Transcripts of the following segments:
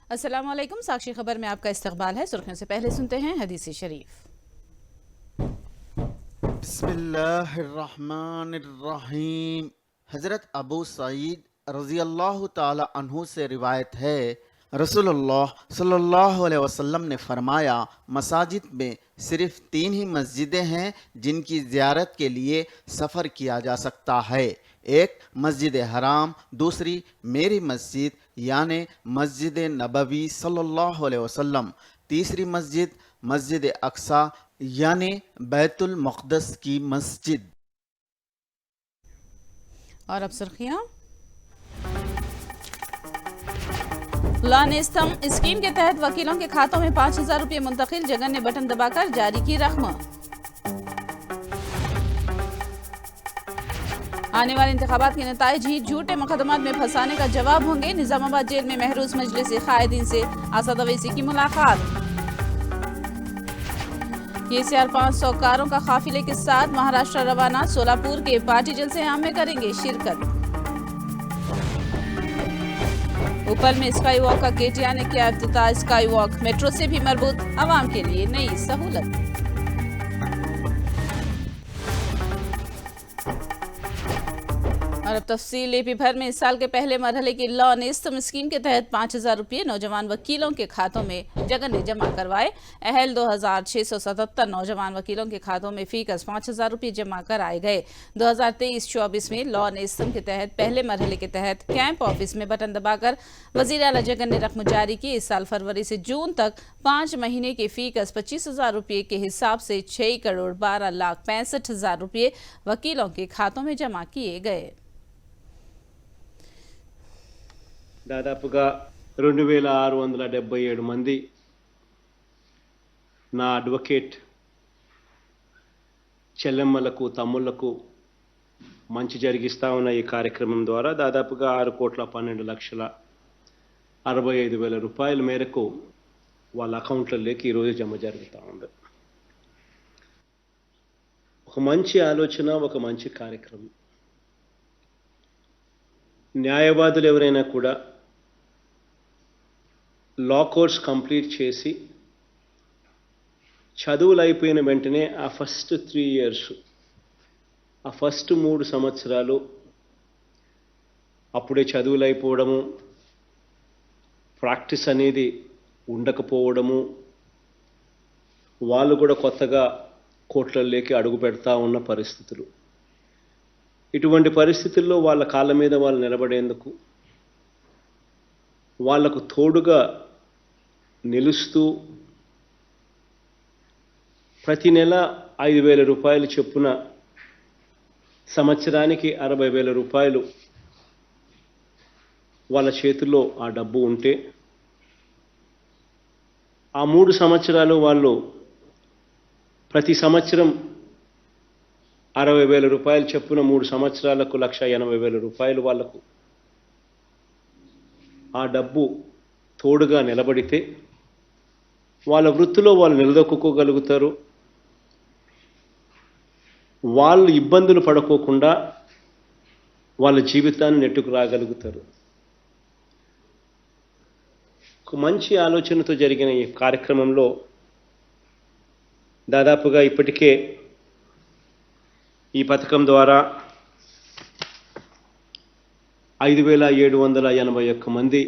अस्सलाम वालेकुम। साक्षी खबर में आपका इस्तकबाल है। सुर्खियों से पहले सुनते हैं हदीस शरीफ। बिस्मिल्लाहिर्रहमानिर्रहीम। हज़रत अबू सईद रज़ी अल्लाह ताला अन्हु से रिवायत है, रसूलुल्लाह सल्लल्लाहु अलैहि वसल्लम ने फरमाया, मसाजिद में सिर्फ 3 ही मस्जिदें हैं जिनकी ज़ियारत के लिए सफ़र किया जा सकता है। एक मस्जिद हराम, दूसरी मेरी मस्जिद यानी मस्जिद नबवी सल्लल्लाहु अलैहि वसल्लम, तीसरी मस्जिद मस्जिद अक्सा यानी बैतुल मक़दस की मस्जिद। और अब सुर्खियां। लॉन इस्तम स्कीम के तहत वकीलों के खातों में 5,000 रुपये मुंतकिल। जगन ने बटन दबाकर जारी की रकम। आने वाले इंतखाबात के नताइज ही झूठे मुकदमात में फंसाने का जवाब होंगे। निजामाबाद जेल में महरूज मजलिस कायदीन से असद अवैसी की मुलाकात। केसीआर 500 कारों का काफिले के साथ महाराष्ट्र रवाना। सोलापुर के पार्टी जलसे आम में करेंगे शिरकत। उपल में स्काई वॉक का केटीआर ने किया इफ्तिताह। स्काई वॉक मेट्रो से भी मरबूत, आवाम के लिए नई सहूलत। और अब तफसील। एपी भर में इस साल के पहले मरहले की लॉन इस्तम स्कीम के तहत 5,000 रुपये नौजवान वकीलों के खातों में जगन ने जमा करवाए। अहल 2,677 नौजवान वकीलों के खातों में फीकस 5,000 रुपये जमा कराए गए। 2023-24 में लॉन इस्तम के तहत पहले मरहले के तहत कैंप ऑफिस में बटन दबाकर वजीर आला जगन ने रकम जारी की। इस साल फरवरी से जून तक 5 महीने के फीकस 25,000 रुपये के हिसाब से 6,12,65,000 रुपये वकीलों के खातों में जमा किए गए। దాదాపుగా 2,677 మంది నా అడ్వకేట్ చెల్లెమ్మలకు తమ్ముళ్లకు మంచి జరిగిస్తా ఉన్న ఈ కార్యక్రమం ద్వారా దాదాపుగా 6,12,65,000 రూపాయల మేరకు వాళ్ళ అకౌంట్లలోకి ఈరోజు జమ జరుగుతూ ఉంది. ఒక మంచి ఆలోచన, ఒక మంచి కార్యక్రమం. న్యాయవాదులు ఎవరైనా కూడా లా కోర్స్ కంప్లీట్ చేసి చదువులు అయిపోయిన వెంటనే ఆ ఫస్ట్ 3 ఇయర్స్, ఆ ఫస్ట్ 3 సంవత్సరాలు అప్పుడే చదువులు అయిపోవడము, ప్రాక్టీస్ అనేది ఉండకపోవడము, వాళ్ళు కూడా కొత్తగా కోర్టులలోకి అడుగు పెడతా ఉన్న పరిస్థితులు. ఇటువంటి పరిస్థితుల్లో వాళ్ళ కాళ్ళ మీద వాళ్ళు నిలబడేందుకు, వాళ్లకు తోడుగా నిలుస్తూ ప్రతి నెల 5,000 రూపాయలు చొప్పున సంవత్సరానికి 60,000 రూపాయలు వాళ్ళ చేతుల్లో ఆ డబ్బు ఉంటే ఆ 3 సంవత్సరాలు వాళ్ళు ప్రతి సంవత్సరం 60,000 రూపాయలు చొప్పున 3 సంవత్సరాలకు 1,80,000 రూపాయలు వాళ్లకు ఆ డబ్బు తోడుగా నిలబడితే వాళ్ళ వృత్తిలో వాళ్ళు నిలదొక్కుకోగలుగుతారు. వాళ్ళు ఇబ్బందులు పడకోకుండా వాళ్ళ జీవితాన్ని నెట్టుకు రాగలుగుతారు. ఒక మంచి ఆలోచనతో జరిగిన ఈ కార్యక్రమంలో దాదాపుగా ఇప్పటికే ఈ పథకం ద్వారా 5,781 మంది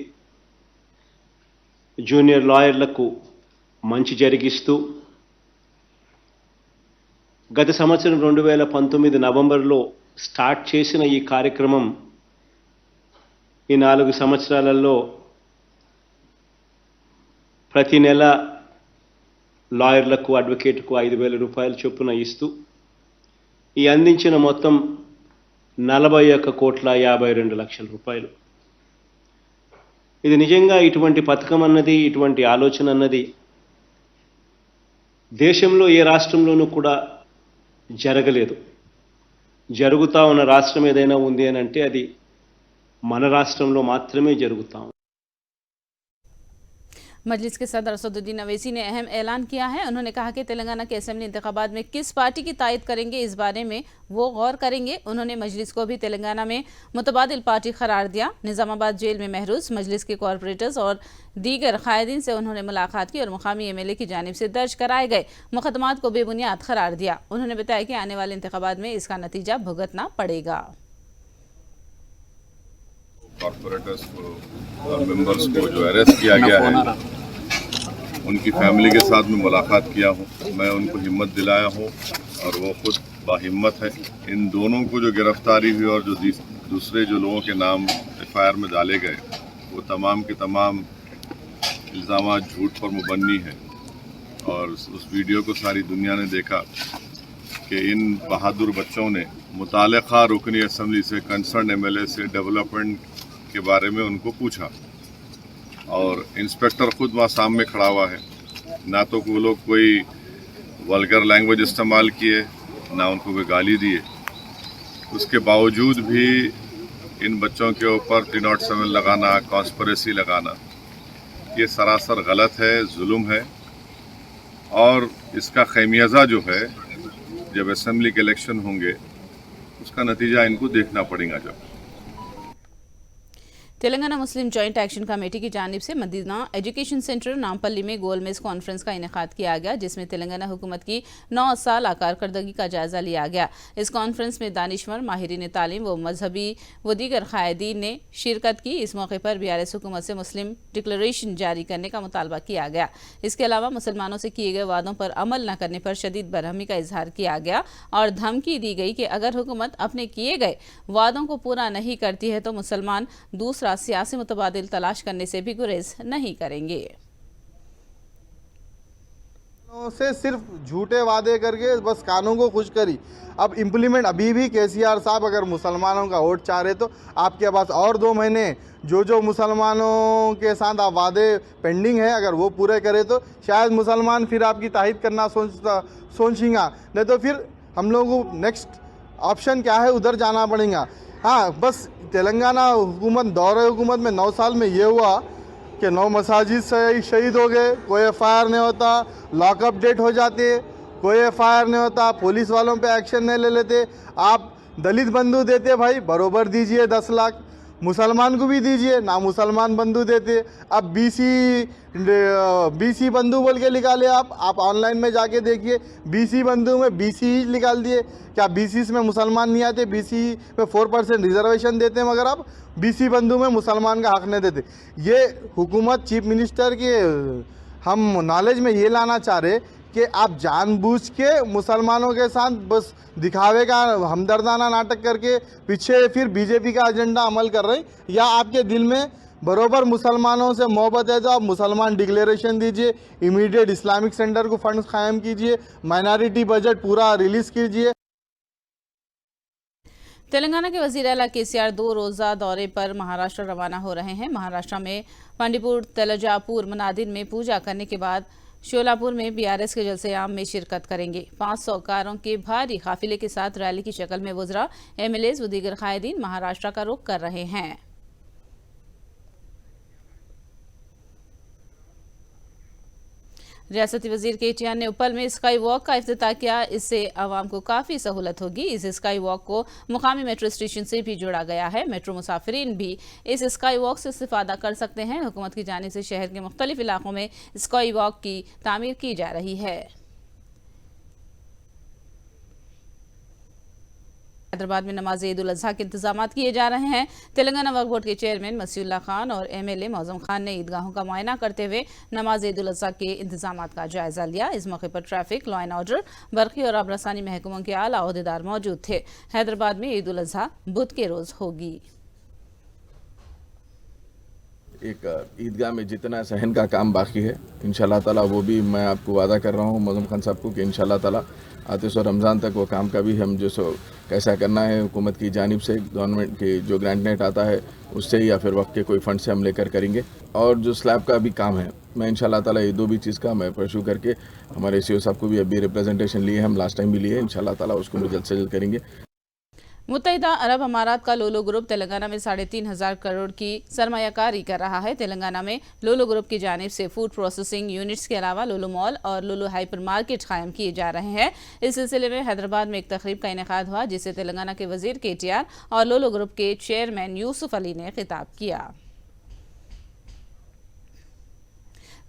జూనియర్ లాయర్లకు మంచి జరిగిస్తూ, గత సంవత్సరం 2019 నవంబర్లో స్టార్ట్ చేసిన ఈ కార్యక్రమం ఈ 4 సంవత్సరాలలో ప్రతి నెల లాయర్లకు, అడ్వకేట్కు 5,000 రూపాయలు చొప్పున ఇస్తూ ఈ అందించిన మొత్తం 41,52,00,000 రూపాయలు. ఇది నిజంగా ఇటువంటి పథకం అన్నది, ఇటువంటి ఆలోచన అన్నది దేశంలో ఏ రాష్ట్రంలోనూ కూడా జరగలేదు. జరుగుతూ ఉన్న రాష్ట్రం ఏదైనా ఉంది అని అంటే అది మన రాష్ట్రంలో మాత్రమే జరుగుతూ ఉంది. मजलिस के सदर असदुद्दीन अवैसी ने अहम ऐलान किया है। उन्होंने कहा कि तेलंगाना के असेंबली इंतखाबात में किस पार्टी की तायद करेंगे इस बारे में वो गौर करेंगे। उन्होंने मजलिस को भी तेलंगाना में मुतबादिल पार्टी करार दिया। निजामाबाद जेल में महरूज मजलिस के कॉरपोरेटर्स और दीगर कायदीन से उन्होंने मुलाकात की और मुकामी MLA की जानिब से दर्ज कराए गए मुकदमात को बेबुनियाद करार दिया। उन्होंने बताया कि आने वाले इंतखाबात में इसका नतीजा भुगतना पड़ेगा। कॉर्पोरेटर्स को और मेंबर्स को जो अरेस्ट किया गया है, उनकी फैमिली के साथ मैं मुलाकात किया हूँ। मैं उनको हिम्मत दिलाया हूँ और वो खुद बाहिम्मत है। इन दोनों को जो गिरफ्तारी हुई और जो दूसरे जो लोगों के नाम FIR में डाले गए, वो तमाम के तमाम इल्ज़ाम झूठ पर मुबन्नी है। और उस वीडियो को सारी दुनिया ने देखा कि इन बहादुर बच्चों ने मुतालिका रुकनी असम्बली से, कंसर्न MLA से डेवलपमेंट के बारे में उनको पूछा और इंस्पेक्टर खुद वहाँ सामने खड़ा हुआ है। ना तो वो लोग कोई वल्गर लैंग्वेज इस्तेमाल किए, ना उनको कोई गाली दिए। उसके बावजूद भी इन बच्चों के ऊपर 307 लगाना, कॉन्स्पिरेसी लगाना, ये सरासर गलत है, जुल्म है। और इसका खैमियाजा जो है, जब असेंबली के इलेक्शन होंगे उसका नतीजा इनको देखना पड़ेगा। जब तेलंगाना मुस्लिम जॉइंट एक्शन कमेटी की जानिब से मदीना एजुकेशन सेंटर नामपल्ली में गोलमेज कॉन्फ्रेंस का इनेकाद किया गया, जिसमें तेलंगाना हुकूमत की 9 साल कारकर्दगी का जायजा लिया गया। इस कॉन्फ्रेंस में दानिशवर, माहिरीन तालीम व मजहबी व दीगर कायदीन ने शिरकत की। इस मौके पर BRS हुकूमत से मुस्लिम डिक्लेरेशन जारी करने का मुतालबा किया गया। इसके अलावा मुसलमानों से किए गए वादों पर अमल न करने पर शदीद बरहमी का इजहार किया गया और धमकी दी गई कि अगर हुकूमत अपने किए गए वादों को पूरा नहीं करती है तो मुसलमान दूसरा सियासी मुतबादिल तलाश करने से भी गुरेज नहीं करेंगे। से सिर्फ झूठे वादे करके बस कानों को खुश करी। अब इम्प्लीमेंट अभी भी KCR साहब अगर मुसलमानों का वोट चाह रहे तो आपके पास और 2 महीने जो मुसलमानों के साथ आप वादे पेंडिंग है, अगर वो पूरे करे तो शायद मुसलमान फिर आपकी तायद करना सोचेंगा। नहीं तो फिर हम लोगों को नेक्स्ट ऑप्शन क्या है, उधर जाना पड़ेगा। हाँ, बस तेलंगाना हुकूमत, दौरे हुकूमत में 9 साल में ये हुआ कि 9 मसाजिद से शहीद हो गए, कोई FIR नहीं होता, लॉकअप डेट हो जाते, कोई FIR नहीं होता, पुलिस वालों पे एक्शन नहीं ले लेते। आप दलित बंधु देते भाई, बरोबर दीजिए 10 लाख, मुसलमान को भी दीजिए, ना मुसलमान बंधु देते। अब BC बंधु बोल के निकाले आप ऑनलाइन में जाके देखिए, BC बंधु में BC ही निकाल दिए। क्या BC में मुसलमान नहीं आते? BC में 4% रिजर्वेशन देते हैं, मगर आप BC बंधु में मुसलमान का हक नहीं देते। ये हुकूमत, चीफ मिनिस्टर के हम नॉलेज में ये लाना चाह रहे कि आप जानबूझ के मुसलमानों के साथ बस दिखावे का हमदर्दाना नाटक करके पीछे फिर BJP का एजेंडा अमल कर रहे हैं, या आपके दिल में बरोबर मुसलमानों से मोहब्बत है तो आप मुसलमान डिक्लेरेशन दीजिए, इमीडिएट इस्लामिक सेंटर को फंड्स कायम कीजिए, माइनॉरिटी बजट पूरा रिलीज कीजिए। तेलंगाना के वज़ीर आला KCR 2 रोज़ा दौरे पर महाराष्ट्र रवाना हो रहे हैं। महाराष्ट्र में पंडीपुर, तेलजापुर, मनादिन में पूजा करने के बाद शोलापुर में BRS के जलसे-आम में शिरकत करेंगे। 500 कारों के भारी काफिले के साथ रैली की शक्ल में वज़रा, MLAs व दीगर कायदीन महाराष्ट्र का रुख कर रहे हैं। रियासती वजीर KTR ने उपल में स्काई वॉक का इफ्तिताह किया। इससे आवाम को काफ़ी सहूलत होगी। इस स्काई वॉक को मुकामी मेट्रो स्टेशन से भी जोड़ा गया है। मेट्रो मुसाफिरीन भी इस स्काई वॉक से इस्तेफादा कर सकते हैं। हुकूमत की जानिब से शहर के मुख्तलिफ इलाकों में स्काई वॉक की तामीर की जा रही है। हैदराबाद में नमाज ईद उल अज़हा के इंतजाम किए जा रहे हैं। तेलंगाना वक्फ बोर्ड के चेयरमैन मसीउल्लाह खान और MLA मौज़म खान ने ईदगाहों का मुआयना करते हुए नमाज ईद उल अज़हा के इंतजाम का जायजा लिया। इस मौके पर ट्रैफिक, लॉ एंड ऑर्डर, बरक़ी और आबरसानी महकमों के आला ओहदेदार मौजूद थे। हैदराबाद में ईद उल अज़हा बुध के रोज़ होगी। एक ईदगाह में जितना सहन का काम बाकी है, इंशाल्लाह ताला वो भी मैं आपको वादा कर रहा हूँ मौज़म खान साहब को कि इंशाल्लाह ताला आते सो रमज़ान तक वो काम का भी हम जो सो कैसा करना है हुकूमत की जानिब से, गवर्नमेंट की जो ग्रांट नेट आता है उससे या फिर वक्त के कोई फंड से हम लेकर करेंगे। और जो स्लैब का भी काम है, मैं इंशाल्लाह ताला ये 2 भी चीज़ का मैं परस्यू करके हमारे CO साहब को भी अभी रिप्रेजेंटेशन लिए हम लास्ट टाइम भी लिए, इंशाल्लाह ताला उसको जल्द से जल्द करेंगे। मुत्तहिदा अरब अमारात का लोलो ग्रुप तेलंगाना में 3,500 करोड़ की सरमायाकारी कर रहा है। तेलंगाना में लोलो ग्रुप की जानिब से फूड प्रोसेसिंग यूनिट्स के अलावा लोलो मॉल और लोलो हाइपर मार्केट कायम किए जा रहे हैं। इस सिलसिले में हैदराबाद में एक तकरीब का इनेकाद हुआ, जिसे तेलंगाना के वजीर KTR और लोलो ग्रुप के चेयरमैन यूसुफ अली ने खिताब किया।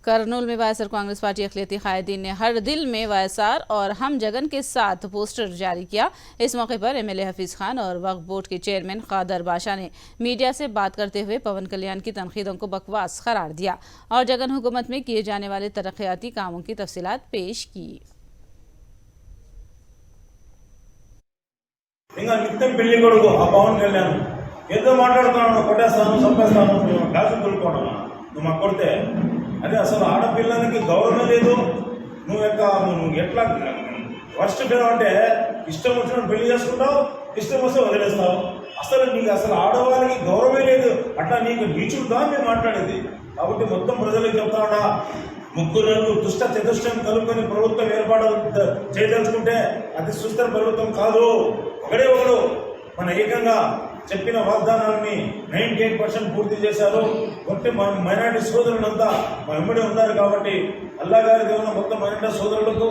करनूल में वायएसआर कांग्रेस पार्टी अखिलती कायदीन ने हर दिल में वायएसआर और हम जगन के साथ पोस्टर जारी किया। इस मौके पर MLA हफीज खान और वक्फ बोर्ड के चेयरमैन कादर बादशाह ने मीडिया से बात करते हुए पवन कल्याण की तनकीदों को बकवास करार दिया और जगन हुकूमत में किए जाने वाले तरक्याती कामों की तफसीलात पेश की। నిత్యం పెళ్లి కొడుకు ఆ పవన్ కళ్యాణ్ ఏదో మాట్లాడుతున్నాను, కొట్టేస్తాను, చంపేస్తాను, కాసు దులుకోవడం నువ్వు మాకు కొడితే అదే అసలు ఆడపిల్లలకి గౌరవం లేదు. నువ్వు ఎట్లా వర్స్ట్ ఫిల్మ్ అంటే ఇష్టం వచ్చినట్టు పెళ్లి చేసుకుంటావు, ఇష్టం వస్తే వదిలేస్తావు. అసలు నీకు అసలు ఆడవాళ్ళకి గౌరవమే లేదు. అట్లా నీకు నీచుడుగా మేము మాట్లాడేది. కాబట్టి మొత్తం ప్రజలకు చెప్తా ఉన్నా, ముగ్గురు దుష్ట చతుష్టం కలుపుకొని ప్రభుత్వం ఏర్పాటు చేయదలుచుకుంటే అది సుస్థిర ప్రభుత్వం కాదు. ఒకడే ఒకడు మన ఏకంగా చెప్పిన వాగ్దానాలని 98% పూర్తి చేశారు. కొట్టి మైనారిటీ సోదరులంతా మా వెంబడి ఉన్నారు. కాబట్టి అల్లా గారి దేవున్న మొత్తం మైనారిటీ సోదరులకు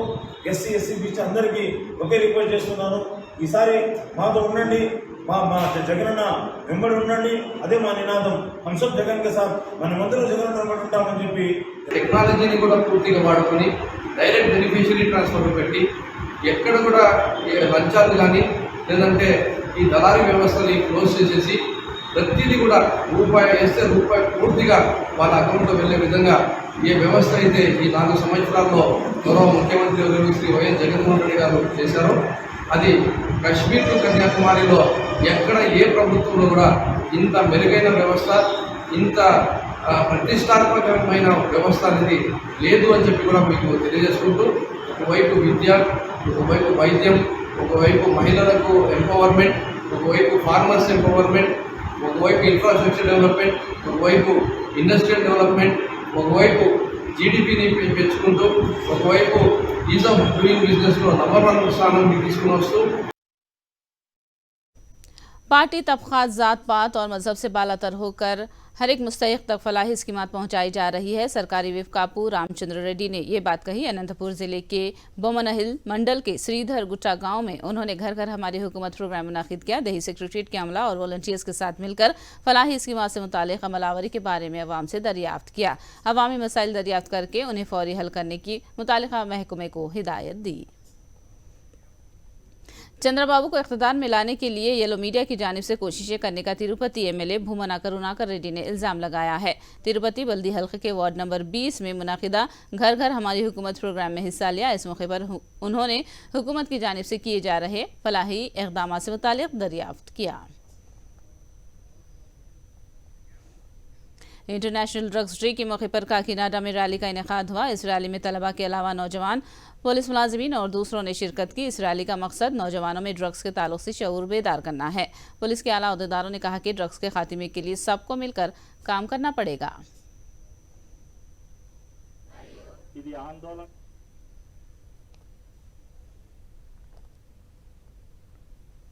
SC SC బీచ్ అందరికీ ఒకే రిక్వెస్ట్ చేస్తున్నాను, ఈసారి మాతో ఉండండి, మా జగనన్న వెంబడి ఉండండి. అదే మా నినాదం, హమ్ సబ్ జగన్ కే సాత్, మనమందరూ జగనన్న వెంబడి ఉంటామని చెప్పి టెక్నాలజీని కూడా పూర్తిగా వాడుకొని డైరెక్ట్ బెనిఫిషియరీ ట్రాన్స్ఫర్ పెట్టి ఎక్కడ కూడా లంచాలు కానీ లేదంటే ఈ దళారీ వ్యవస్థని క్లోజ్ చేసేసి ప్రతిదీ కూడా రూపాయి వేస్తే రూపాయి పూర్తిగా వాళ్ళ అకౌంట్లో వెళ్ళే విధంగా ఏ వ్యవస్థ అయితే ఈ 4 సంవత్సరాల్లో గౌరవ ముఖ్యమంత్రి శ్రీ వైఎస్ జగన్మోహన్ రెడ్డి గారు చేశారో అది కశ్మీర్ టు కన్యాకుమారిలో ఎక్కడ ఏ ప్రభుత్వంలో కూడా ఇంత మెరుగైన వ్యవస్థ, ఇంత ప్రతిష్టాత్మకమైన వ్యవస్థ అనేది లేదు అని చెప్పి కూడా మీకు తెలియజేసుకుంటూ, ఒకవైపు విద్య, ఒకవైపు వైద్యం, ఒకవైపు మహిళలకు ఎంపవర్మెంట్, ఒకవైపు ఫార్మర్స్ ఎంపవర్మెంట్, ఒకవైపు ఇన్ఫ్రాస్ట్రక్చర్ డెవలప్మెంట్, ఒకవైపు ఇండస్ట్రియల్ డెవలప్మెంట్, ఒకవైపు జీడిపిని పెంచుకుంటూ, ఒకవైపు ఈజ్ ఆఫ్ డూయింగ్ బిజినెస్లో నంబర్ 1 స్థానానికి తీసుకుని వస్తూ पार्टी तबकात, जात पात और मजहब से बालातर होकर हर एक मुस्तहिक तक फलाही स्कीमात पहुंचाई जा रही है। सरकारी विप कापू रामचंद्र रेड्डी ने ये बात कही। अनंतपुर जिले के बोमनहिल मंडल के श्रीधर गुट्टा गांव में उन्होंने घर घर हमारी हुकूमत प्रोग्राम मुनाकिद किया। दही सेक्रेटरीट के अमला और वॉलंटियर्स के साथ मिलकर फलाही स्कीमात से मुतालिक अमलावरी के बारे में अवाम से दरियाफ्त किया। अवामी मसाइल दरियाफ्त करके उन्हें फौरी हल करने की मुतालिका महकमे को हिदायत दी। चंद्रबाबू को इख्तिदार में लाने के लिए येलो मीडिया की जानिब से कोशिशें करने का तिरुपति MLA भूमना करुणाकर रेड्डी ने इल्जाम लगाया है। तिरुपति बल्दी हल्के के वार्ड नंबर 20 में मुनाकिदा घर घर हमारी हुकूमत प्रोग्राम में हिस्सा लिया। इस मौके पर उन्होंने हुकूमत की जानिब से किए जा रहे फलाही इक़दामात से मुतालिक दरियाफ्त किया। इंटरनेशनल ड्रग्स डे के मौके पर काकीनाडा में रैली का इनेकाद हुआ। इस रैली में तलबा के अलावा नौजवान, पुलिस मुलाजिमीन और दूसरों ने शिरकत की। इस रैली का मकसद नौजवानों में ड्रग्स के ताल्लुक से शऊर बेदार करना है। पुलिस के आला अहदेदारों ने कहा कि ड्रग्स के खात्मे के लिए सबको मिलकर काम करना पड़ेगा।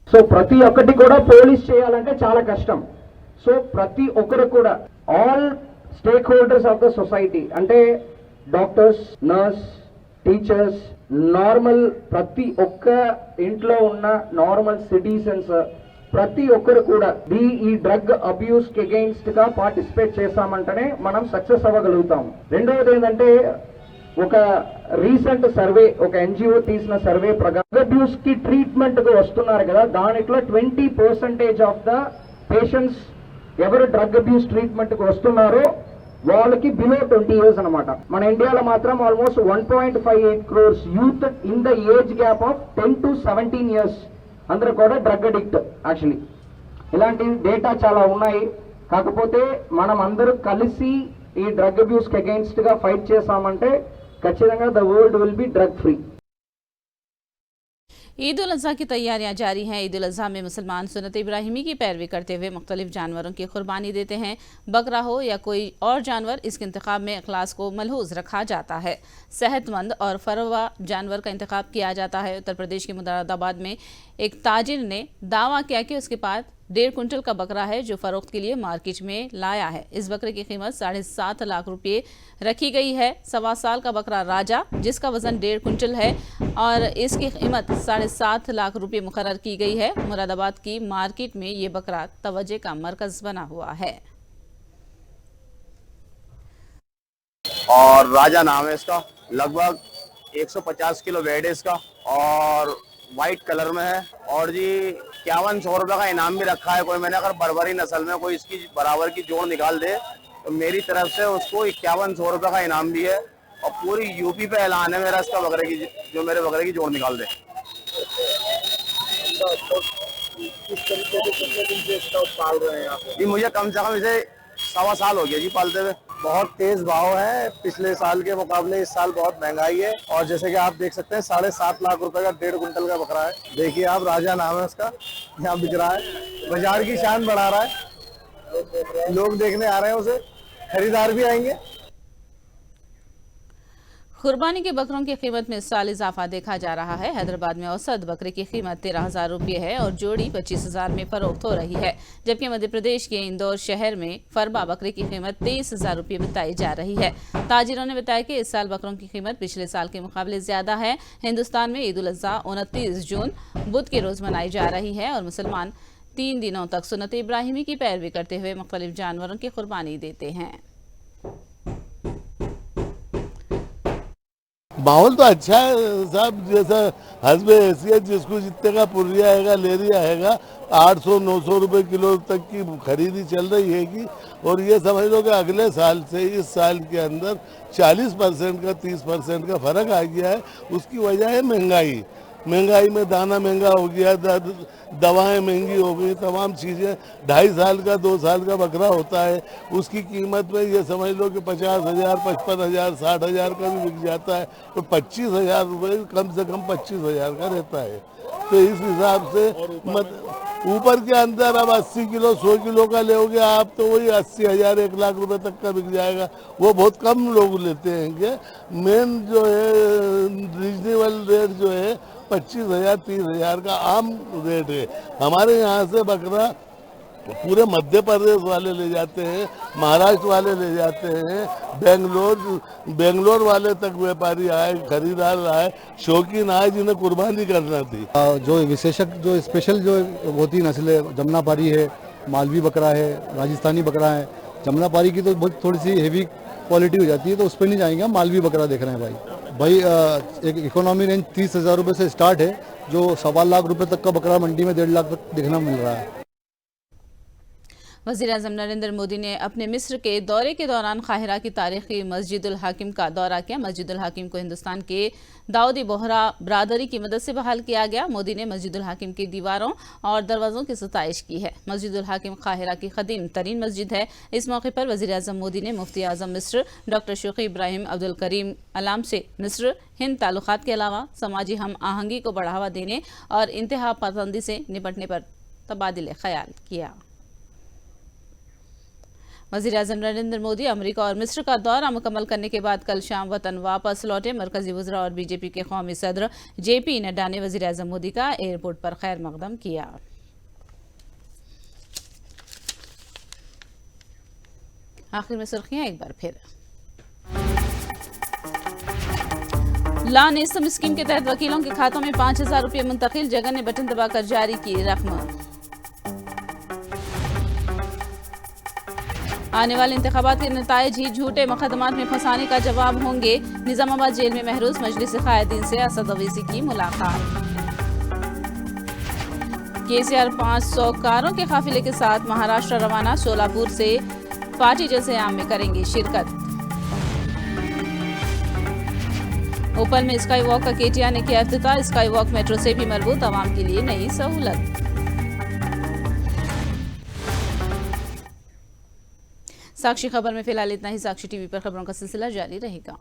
సో ప్రతి ఒక్కటి కూడా పోలీస్ చేయాలంటే చాలా కష్టం. సో ప్రతి ఒక్కరు కూడా all stake holders of the society అంటే డాక్టర్స్, నర్స్, టీచర్స్, నార్మల్ ప్రతి ఒక్క ఇంట్లో ఉన్న నార్మల్ సిటిజన్స్ ప్రతి ఒక్కరు కూడా ఈ డ్రగ్ అబ్యూస్ కి అగైన్స్ట్ గా పార్టిసిపేట్ చేస్తామంటేనే మనం సక్సెస్ అవ్వగలుగుతాం. రెండవది ఏంటంటే ఒక రీసెంట్ సర్వే, ఒక NGO తీసిన సర్వే ప్రకారం అబ్యూస్ కి ట్రీట్మెంట్ కు వస్తున్నారు కదా, దాంట్లో 20% ఆఫ్ ద పేషెంట్స్ ఎవరు డ్రగ్ అబ్యూస్ ట్రీట్మెంట్ కు వస్తున్నారో వాళ్ళకి బిలో 20 years అనమాట. మన ఇండియాలో మాత్రం almost 1.58 crores youth in the age gap of 10 to 17 years అందరూ కూడా డ్రగ్ అడిక్ట్. యాక్చువల్లీ ఇలాంటి డేటా చాలా ఉన్నాయి. కాకపోతే మనం అందరూ కలిసి ఈ డ్రగ్ అబ్యూస్ కి అగైన్స్ట్ గా ఫైట్ చేసామంటే ఖచ్చితంగా the world will be drug free. Eid ul Azha की तैयारियां जारी हैं। ईद उल अज़हा में मुसलमान सुन्नत इब्राहिमी की पैरवी करते हुए मुख्तलिफ जानवरों की कुर्बानी देते हैं। बकरा हो या कोई और जानवर, इसके इंतखाब में इखलास को मलहूज रखा जाता है। सेहतमंद और फरवा जानवर का इंतखाब किया जाता है। उत्तर प्रदेश के मुरादाबाद में एक ताजिर ने दावा किया कि उसके पास 1.5 कुंटल का बकरा है जो फरोख्त के लिए मार्केट में लाया है। इस बकरे की कीमत 7.5 लाख रुपये रखी गई है। 1.25 साल का बकरा राजा, जिसका वजन 1.5 कुंटल है और इसकी कीमत 7.5 लाख रुपये मुकर्रर की गई है। मुरादाबाद की मार्केट में ये बकरा तवज्जो का मरकज बना हुआ है। और राजा नाम है इसका, लगभग 150 किलो वेट है इसका और वाइट कलर में है। और जी 5100 रुपये का इनाम भी रखा है। कोई मैंने अगर बरबरी नस्ल में कोई इसकी बराबर की जोड़ निकाल दे तो मेरी तरफ से उसको 5100 रुपये का इनाम भी है। और पूरी यूपी पे ऐलान है मेरा इसका बकरे की, जो मेरे बकरे की जोड़ निकाल दे। पाल रहे हैं आप? जी मुझे कम से कम इसे 1.25 साल हो गया जी पालते हुए। बहुत तेज भाव है, पिछले साल के मुकाबले इस साल बहुत महंगाई है। और जैसे कि आप देख सकते हैं 7.5 लाख रुपए का 1.5 कुंटल का बकरा है। देखिए आप, राजा नाम है उसका, यहाँ बिक रहा है। बाजार की शान बढ़ा रहा है, लोग देखने आ रहे हैं उसे, खरीदार भी आएंगे। कुर्बानी के बकरों की कीमत में इस साल इजाफा देखा जा रहा है। हैदराबाद में औसत बकरे की कीमत 13,000 रुपये है और जोड़ी 25,000 में फरोख्त हो रही है, जबकि मध्य प्रदेश के इंदौर शहर में फरबा बकरे की कीमत 23,000 रुपये बताई जा रही है। ताजिरों ने बताया कि इस साल बकरों की कीमत पिछले साल के मुकाबले ज्यादा है। हिंदुस्तान में ईद उल अज़हा 29 जून बुध के रोज मनाई जा रही है और मुसलमान 3 दिनों तक सुन्नत इब्राहिमी की पैरवी करते हुए मुख्तलिफ जानवरों की कुर्बानी देते हैं। माहौल तो अच्छा है साहब, जैसा हस्बे हैसियत जिसको जितने का पुर्रिया आएगा लेरिया आएगा 800-900 रुपए किलो तक की खरीदी चल रही है कि। और ये समझ लो कि अगले साल से इस साल के अंदर 40% का 30% का फर्क आ गया है। उसकी वजह है महंगाई। महंगाई में दाना महंगा हो गया, दवाएं महंगी हो गई, तमाम चीज़ें। 2.5 साल का 2 साल का बकरा होता है, उसकी कीमत में ये समझ लो कि 50,000, 55,000, 60,000 का भी बिक जाता है। तो 25,000 रुपये कम से कम 25,000 का रहता है। तो इस हिसाब से ऊपर के अंदर अब 80 किलो 100 किलो का लोगे आप तो वही 80,000 1 लाख रुपए तक का बिक जाएगा। वो बहुत कम लोग लेते हैं। मेन जो है रीजनेबल रेट जो है 25,000 30,000 का आम रेट है। हमारे यहाँ से बकरा पूरे मध्य प्रदेश वाले ले जाते हैं, महाराष्ट्र वाले ले जाते हैं, बेंगलोर वाले तक व्यापारी आए, खरीदार आए, शौकीन आए जिन्हें कुर्बानी करना थी। जो विशेषक जो स्पेशल जो होती नस्लें, जमनापारी है, मालवी बकरा है, राजस्थानी बकरा है। जमनापारी की तो बहुत थोड़ी सी हेवी क्वालिटी हो जाती है तो उस पर नहीं जाएंगे। हम मालवी बकरा देख रहे हैं भाई एक इकोनॉमी रेंज 30,000 रुपये से स्टार्ट है, जो 1.25 लाख रुपए तक का बकरा मंडी में 1.5 लाख तक देखना मिल रहा है। वज़ीर-ए-आज़म नरेंद्र मोदी ने अपने मिस्र के दौरे के दौरान काहिरा की तारीखी मस्जिदुल हाकिम का दौरा किया। मस्जिदुल हाकिम को हिंदुस्तान के दाऊदी बोहरा बरादरी की मदद से बहाल किया गया। मोदी ने मस्जिदुल हाकिम की दीवारों और दरवाज़ों की सताइश की है। मस्जिदुल हाकिम काहिरा की कदीम तरीन मस्जिद है। इस मौके पर वज़ीर-ए-आज़म मोदी ने मुफ्ती आज़म मिस्र डॉक्टर शौकी इब्राहिम अब्दुल करीम अलाम से मिस्र हिंद ताल्लुकात के अलावा समाजी हम आहंगी को बढ़ावा देने और इंतहा पसंदी से निपटने पर तबादिले ख्याल किया। वज़ीर-ए-आज़म नरेंद्र मोदी अमेरिका और मिस्र का दौरा मुकम्मल करने के बाद कल शाम वतन वापस लौटे। मरकजी वज़रा और बीजेपी के कौमी सदर JP नड्डा ने वज़ीर-ए-आज़म मोदी का एयरपोर्ट पर खैर मकदम किया। आखिर में सुर्खियां एक बार फिर। लॉ नेस्तम स्कीम के तहत वकीलों के खातों में 5,000 रुपये मुंतकिल। जगन ने बटन दबाकर जारी की रकम। आने वाले इंतखाबात के नताइज ही झूठे मुकदमात में फंसाने का जवाब होंगे। निजामाबाद जेल में महरूज मजलिस कायदीन से असद अवैसी की मुलाकात। KCR 500 कारों के काफिले के साथ महाराष्ट्र रवाना। सोलापुर से पार्टी जैसे आम में करेंगे शिरकत। ओपल में स्काई वॉक का KTR ने किया इफ्तिताह। स्काई वॉक मेट्रो से भी मरबूत, आवाम के लिए नई सहूलत। साक्षी खबर में फिलहाल इतना ही। साक्षी टीवी पर खबरों का सिलसिला जारी रहेगा।